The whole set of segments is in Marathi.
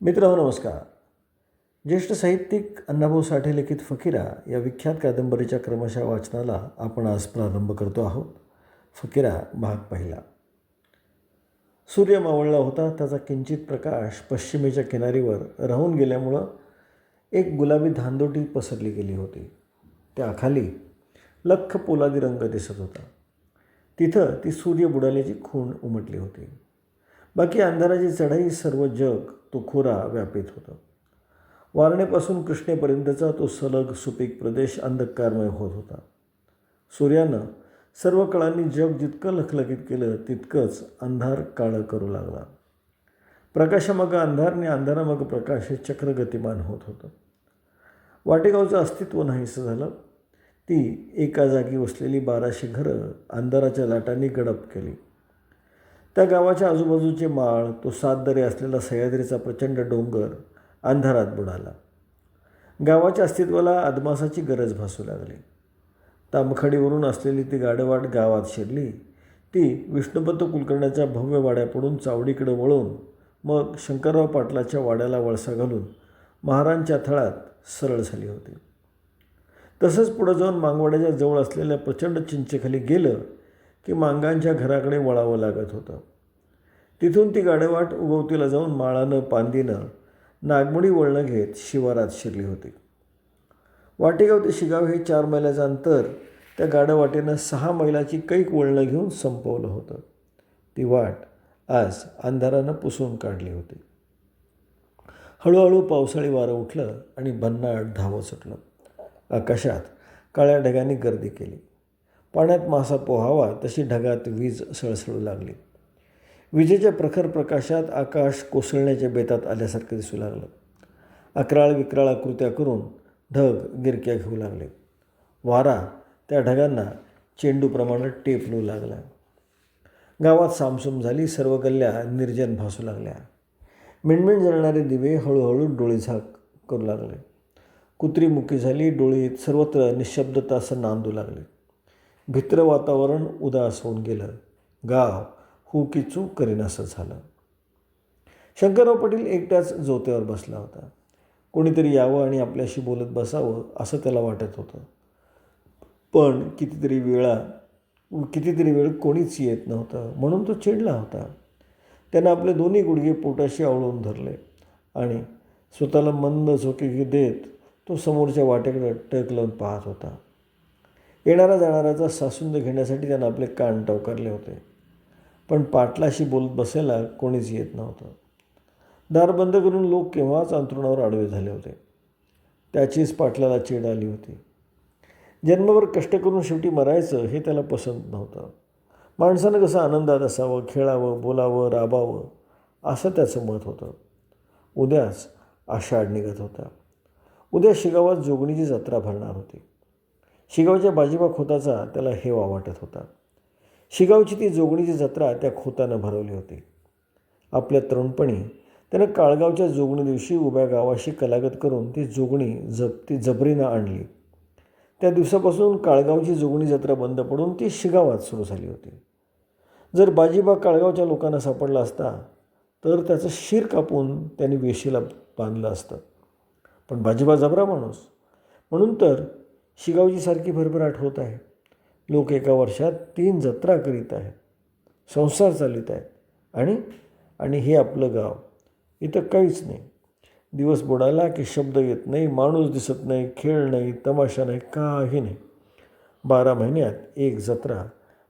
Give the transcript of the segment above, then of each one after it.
मित्रांनो नमस्कार. ज्येष्ठ साहित्यिक अण्णाभाऊ साठे लिखित फकीरा या विख्यात कादंबरीच्या क्रमशः वाचनाला आपण आज प्रारंभ करतो आहोत. फकीरा भाग पहिला. सूर्य मावळला होता. त्याचा किंचित प्रकाश पश्चिमेच्या किनारीवर राहून गेल्यामुळं एक गुलाबी धांदोटी पसरली गेली होती. त्याखाली लख्ख पोलादी रंग दिसत होता. तिथं ती सूर्य बुडाल्याची खूण उमटली होती. बाकी अंधाराची चढाई सर्व जग तो खोरा व्यापित होतं. वारणेपासून कृष्णेपर्यंतचा तो सलग सुपीक प्रदेश अंधकारमय होत होता. सूर्यानं सर्व कळांनी जग जितकं लखलखीत केलं तितकंच अंधार काळं करू लागला. प्रकाशामागं अंधार आणि अंधारामागं प्रकाश हे चक्र गतिमान होत होतं. वाटेगावचं अस्तित्व नाहीसं झालं. ती एका जागी वसलेली 1200 घरं अंधाराच्या लाटांनी गडप केली. त्या गावाच्या आजूबाजूचे माळ, तो 7 दरे असलेला सह्याद्रीचा प्रचंड डोंगर अंधारात बुडाला. गावाच्या अस्तित्वाला अदमासाची गरज भासू लागली. तामखडीवरून असलेली ती गाडवाट गावात शिरली. ती विष्णुपंत कुलकर्ण्याच्या भव्य वाड्यापुढून चावडीकडे वळून मग शंकरराव पाटलाच्या वाड्याला वळसा घालून महारांच्या थळात सरळ झाली होती. तसंच पुढं जाऊन मांगवाड्याच्या जवळ असलेल्या प्रचंड चिंचेखाली गेलं की मांगांच्या घराकडे वळावं लागत होतं. तिथून ती गाडेवाट उगवतीला जाऊन माळानं पांदीनं नागमोडी वळणं घेत शिवारात शिरली होती. वाटेगाव ते शिगाव हे 4 मैलाचं अंतर त्या गाडवाटेनं 6 मैलाची कैक वळणं घेऊन संपवलं होतं. ती वाट आज अंधारानं पुसून काढली होती. हळूहळू पावसाळी वारं उठलं आणि भन्नाट धावत सुटलं. आकाशात काळ्या ढगांनी गर्दी केली. पाण्यात मासा पोहावा तशी ढगात वीज सळसळू लागली. विजेच्या प्रखर प्रकाशात आकाश कोसळण्याच्या बेतात आल्यासारखं दिसू लागलं. अकराळ विक्राळ आकृत्या करून ढग गिरक्या घेऊ लागले. वारा त्या ढगांना चेंडूप्रमाणे टेपलू लागला. गावात सामसूम झाली. सर्व गल्ल्या निर्जन भासू लागल्या. मिणमिण जळणारे दिवे हळूहळू डोळीझाक करू लागले. कुत्री मुकी झाली. डोळीत सर्वत्र निशब्दता नांदू लागली. भित्र वातावरण उदास होऊन गेलं. गाव हू की चूक करीनासं झालं. शंकरराव पाटील एकट्याच जोत्यावर बसला होता. कोणीतरी यावं आणि आपल्याशी बोलत बसावं असं त्याला वाटत होतं. पण कितीतरी वेळ कोणीच येत नव्हतं म्हणून तो चिडला होता. त्यानं आपले दोन्ही गुडघे पोटाशी आवळून धरले आणि स्वतःला मंद झोके देत तो समोरच्या वाटेकडे टक लावून पाहत होता. येणारा जाणाराचा सासूंद घेण्यासाठी त्यानं आपले कान टवकारले होते. पण पाटलाशी बोलत बसायला कोणीच येत नव्हतं. दार बंद करून लोक केव्हाच अंथरुणावर आडवे झाले होते. त्याचीच पाटलाला चीड आली होती. जन्मभर कष्ट करून शेवटी मरायचं हे त्याला पसंत नव्हतं. माणसानं कसं आनंदात असावं, खेळावं, बोलावं, राबावं असं त्याचं मत होतं. उद्याच आषाढ निघत होता. उद्या शिगावात जोगणीची जत्रा भरणार होती. शिगावच्या बाजीबा खोताचा त्याला हेवा वाटत होता. शिगावची ती जोगणीची जत्रा त्या खोतानं भरवली होती. आपल्या तरुणपणी त्यानं काळगावच्या जोगणी दिवशी उभ्या गावाशी कलागत करून ती जोगणी जबरीनं आणली. त्या दिवसापासून काळगावची जोगणी जत्रा बंद पडून ती शिगावात सुरू झाली होती. जर बाजीबा काळगावच्या लोकांना सापडला असता तर त्याचं शिर कापून त्यांनी वेशीला बांधलं असतं. पण बाजीबा जबरा माणूस म्हणून तर शिगावची सारखी भरभराट होत आहे. लोक एका वर्षात 3 जत्रा करीत आहेत. संसार चालित आहेत. आणि हे आपलं गाव. इथं काहीच नाही. दिवस बुडाला की शब्द येत नाही, माणूस दिसत नाही, खेळ नाही, तमाशा नाही, काही नाही. 12 महिन्यात 1 जत्रा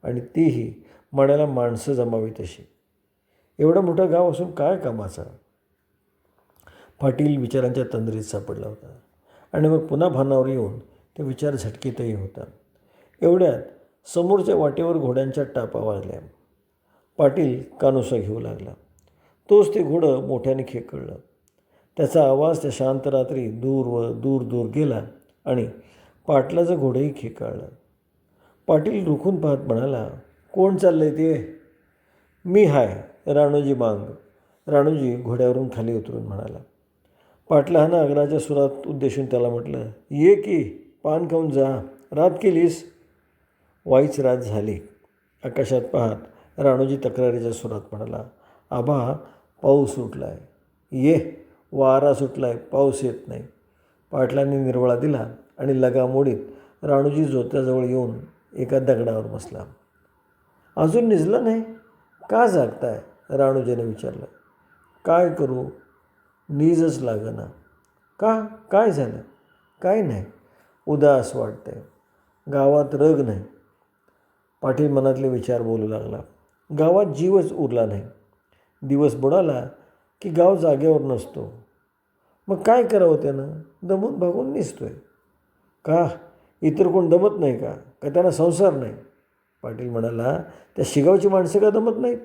आणि तीही मण्याला माणसं जमावी तशी. एवढं मोठं गाव असून काय कामाचा? पाटील विचारांच्या तंद्रीत सापडला होता आणि मग पुन्हा भानावर येऊन ते विचार झटकीतही होता. एवढ्यात समोरच्या वाटेवर घोड्यांच्या टापा वाजल्या. पाटील कानोसा घेऊ लागला. तोच ते घोडं मोठ्याने खेकळलं. त्याचा आवाज त्या शांत रात्री दूर गेला आणि पाटलाचं घोडंही खेकाळलं. पाटील रुखून पाहत म्हणाला, कोण चाललंय ते? मी हाय, राणूजी मांग. राणूजी घोड्यावरून खाली उतरून म्हणाला. पाटलानं आग्राच्या सुरात उद्देशून त्याला म्हटलं, ये की पान खाऊन जा. रात केलीस? वाईच रात झाली. आकाशात पाहत राणूजी तक्रारीच्या सुरात म्हणाला, आबा पाऊस उठला आहे. ये वारा सुटला आहे, पाऊस येत नाही. पाटलांनी निर्वाळा दिला आणि लगामोडीत राणूजी झोत्याजवळ येऊन एका दगडावर बसला. अजून निजलं नाही? का जागताय? राणूजीने विचारलं. काय करू, नीजच लागना. का, काय झालं? काय नाही, उदास वाटतंय. गावात रग नाही. पाटील मनातले विचार बोलू लागला. गावात जीवच उरला नाही. दिवस बुडाला की गाव जागेवर नसतो. मग काय करावं त्यानं? दमून भागून निसतोय. का, इतर कोण दमत नाही का? का त्यांना संसार नाही? पाटील म्हणाला, त्या शिगावची माणसं का दमत नाहीत?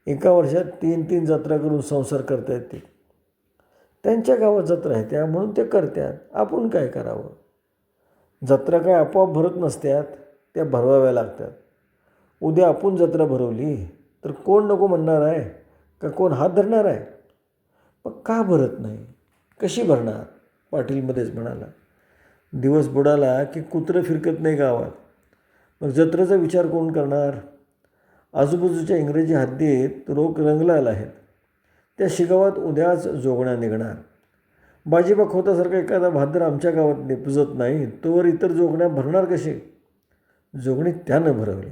एका वर्षात 3-3 जत्रा करून संसार करता येते. त्यांच्या गावात जत्रा आहे त्या म्हणून ते करतात. आपण काय करावं? जत्रा काय आपोआप भरत नसत्यात, त्या भरवाव्या लागतात. उद्या आपण जत्रा भरवली तर कोण नको म्हणणार आहे का कोण हात धरणार आहे? मग का भरत नाही? कशी भरणार? पाटील मध्येच म्हणाला. दिवस बुडाला की कुत्रं फिरकत नाही गावात. मग जत्रेचा विचार कोण करणार? आजूबाजूच्या इंग्रजी हद्दीत रोख रंगलाल आहेत. त्या शिगावात उद्याच जोगण्या निघणार. बाजीबा खोतासारखा एखादा भाद्र आमच्या गावात निपजत नाही तोवर इतर जोगण्या भरणार कशी? जोगणी त्यानं भरवली.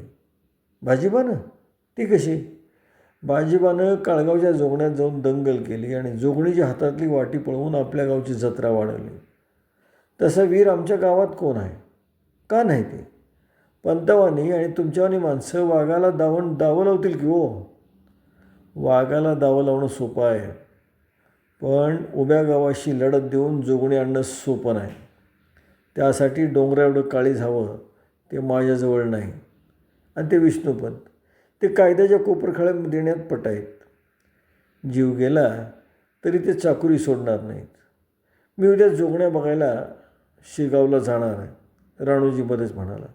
बाजीबानं? ती कशी? बाजीबानं काळगावच्या जोगण्यात जाऊन दंगल केली आणि जोगणीच्या हातातली वाटी पळवून आपल्या गावची जत्रा वाढवली. तसा वीर आमच्या गावात कोण आहे? का नाही ते? पंतवानी आणि तुमच्यावानी माणसं वाघाला दावं लावतील की हो? वाघाला दावं लावणं सोपं आहे, पण उभ्या गावाशी लढत देऊन जोगणी आणणं सोपं नाही. त्यासाठी डोंगराएवढं काळीज हवं. ते माझ्याजवळ नाही. आणि ते विष्णूपंत, ते कायद्याच्या कोपरखळ्यात देण्यात पट आहेत. जीव गेला तरी ते चाकुरी सोडणार नाहीत. मी उद्या जोगण्या बघायला शिगावला जाणार आहे, राणूजी बरेच म्हणाला.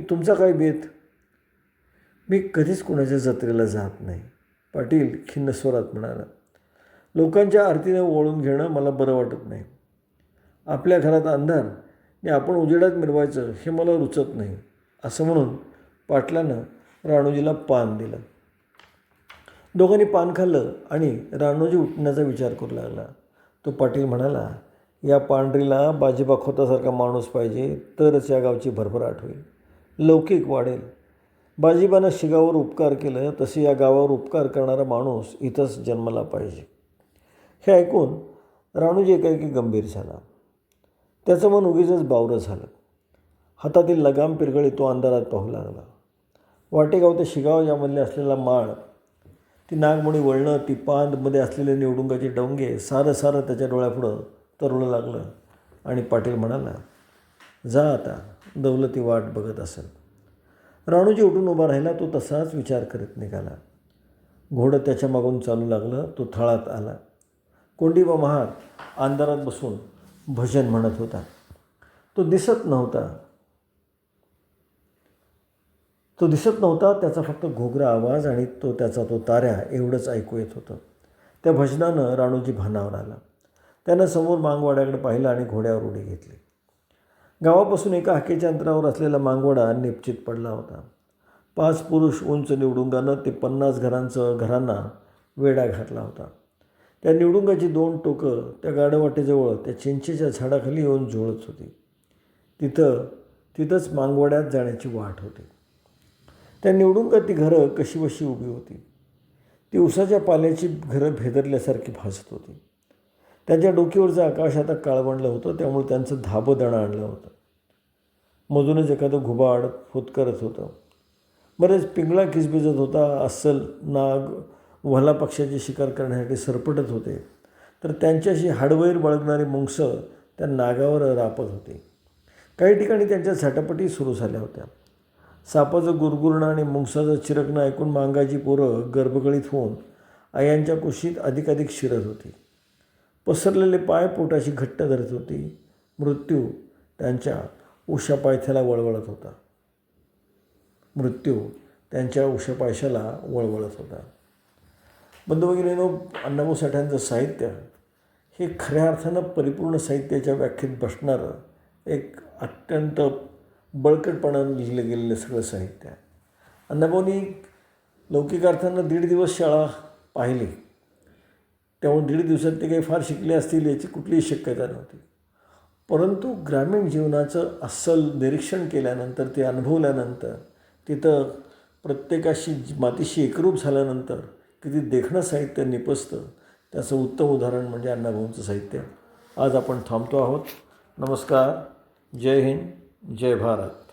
तुमचा काय बेत? मी कधीच कोणाच्या जत्रेला जात नाही, पाटील खिन्न स्वरात म्हणाला. लोकांच्या आरतीने ओळून घेणं मला बरं वाटत नाही. आपल्या घरात अंधार आणि आपण उजेडात मिरवायचं हे मला रुचत नाही, असं म्हणून पाटलानं राणूजीला पान दिलं. दोघांनी पान खाल्लं आणि राणूजी उठण्याचा विचार करू लागला. तो पाटील म्हणाला, या पांढरीला बाजीबा खोतासारखा माणूस पाहिजे, तरच या गावची भरभराट होईल, लौकिक वाढेल. बाजीबानं शिगावर उपकार केलं तसे या गावावर उपकार करणारा माणूस इथंच जन्माला पाहिजे. हे ऐकून राणूजी एकाएकी गंभीर झाला. त्याचं मन उगीचच बावरं झालं. हातातील लगाम पिरगळी तो अंधारात पाहू लागला. वाटेगाव ते शिगाव यामधले असलेला माळ, ती नागमणी वळणं, ती पानमध्ये असलेले निवडुंगाचे डोंगे, सारं त्याच्या डोळ्यापुढं तरळू लागलं. आणि पाटील म्हणाला, जा आता, दौलती वाट बघत असेल. राणूजी उठून उभा राहिला. तो तसाच विचार करत निघाला. घोडं त्याच्या मागून चालू लागलं. तो थळात आला. कोंडीबा महार अंधारात बसून भजन म्हणत होता. तो दिसत नव्हता. त्याचा फक्त घोगरा आवाज आणि त्याचा ताऱ्या एवढंच ऐकू येत होतं. त्या भजनानं राणूजी भानावर आला. त्यानं समोर मांगवाड्याकडे पाहिलं आणि घोड्यावर उडी घेतली. गावापासून एका हाकेच्या अंतरावर असलेला मांगवाडा निश्चित पडला होता. 5 पुरुष उंच निवडुंगानं ते 50 घरांना वेढा घातला होता. त्या निवडुंगाची 2 टोकं त्या गाडवाटेजवळ त्या चिंचेच्या झाडाखाली येऊन जुळत होती. तिथंच मांगवाड्यात जाण्याची वाट होती. त्या निवडुंगात ती घरं कशीबशी उभी होती. ती उसाच्या पाल्याची घरं भेदरल्यासारखी भासत होती. त्यांच्या डोकीवरचं आकाश आता काळवंडलं होतं, त्यामुळे त्यांचं धाबं दणं आणलं होतं. मधूनच एखादं घुबाड फुतकरत होतं. बरेच पिंगळा किसबिजत होता. अस्सल नाग वल्हा पक्ष्याची शिकार करण्यासाठी सरपटत होते, तर त्यांच्याशी हाडवैर बाळगणारी मुंगसं त्या नागावर रापत होती. काही ठिकाणी त्यांच्या झटापटी सुरू झाल्या होत्या. सापाचं गुरगुरणं आणि मुंगसाचं चिरकणं ऐकून मांगाची पोरं गर्भगळीत होऊन आयांच्या कुशीत अधिकाधिक शिरत होती. पसरलेले पाय पोटाशी घट्ट धरत होती. मृत्यू त्यांच्या उशापायथ्याला वळवळत होता. बंधुभगिनींनो, अण्णाभाऊ साठ्यांचं साहित्य हे खऱ्या अर्थानं परिपूर्ण साहित्याच्या व्याख्येत बसणारं एक अत्यंत बळकटपणानं लिहिलं गेलेलं सगळं साहित्य आहे. अण्णाभाऊंनी लौकिक अर्थानं 1.5 दिवस शाळा पाहिली. त्यामुळे 1.5 दिवसात ते काही फार शिकले असतील याची कुठलीही शक्यता नव्हती. परंतु ग्रामीण जीवनाचं अस्सल निरीक्षण केल्यानंतर, ते अनुभवल्यानंतर, तिथं प्रत्येकाशी मातीशी एकरूप झाल्यानंतर किती देखणं साहित्य निपजतं, त्याचं उत्तम उदाहरण म्हणजे अण्णाभाऊंचं साहित्य. आज आपण थांबतो आहोत. नमस्कार. जय हिंद. जय भारत.